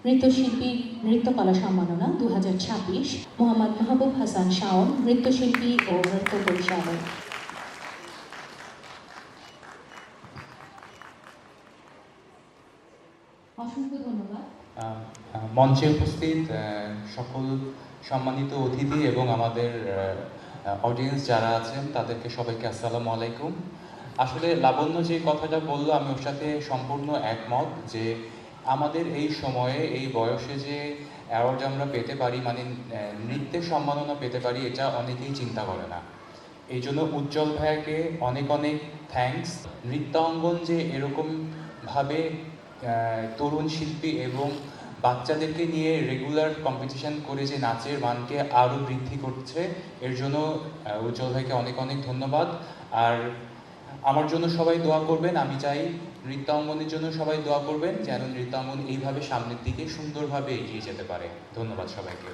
নৃত্যশিল্পী নৃত্যকলা সম্মাননা 2026, মোহাম্মদ মাহবুব হাসান শাওন, নৃত্যশিল্পী ও নৃত্য পরিচালক। অসংখ্য ধন্যবাদ। মঞ্চে উপস্থিত সকল সম্মানিত অতিথি এবং আমাদের অডিয়েন্স যারা আছেন তাদেরকে সবাইকে আসসালামু আলাইকুম। আসলে লাবণ্য যে কথাটা বললো আমি ওর সাথে সম্পূর্ণ একমত যে আমাদের এই সময়ে এই বয়সে যে অ্যাওয়ার্ড আমরা পেতে পারি, মানে নৃত্যের সম্মাননা পেতে পারি, এটা অনেকেই চিন্তা করে না। এই জন্য উজ্জ্বল ভাইয়াকে অনেক অনেক থ্যাঙ্কস। নৃত্যাঙ্গন যে এরকমভাবে তরুণ শিল্পী এবং বাচ্চাদেরকে নিয়ে রেগুলার কম্পিটিশন করে যে নাচের মানকে আরও বৃদ্ধি করছে, এর জন্য উজ্জ্বল ভাইকে অনেক অনেক ধন্যবাদ। আর আমার জন্য সবাই দোয়া করবেন। আমি চাই নৃত্যাঙ্গনের জন্য সবাই দোয়া করবেন যেন নৃত্যাঙ্গন এইভাবে সামনের দিকে সুন্দরভাবে এগিয়ে যেতে পারে। ধন্যবাদ সবাইকে।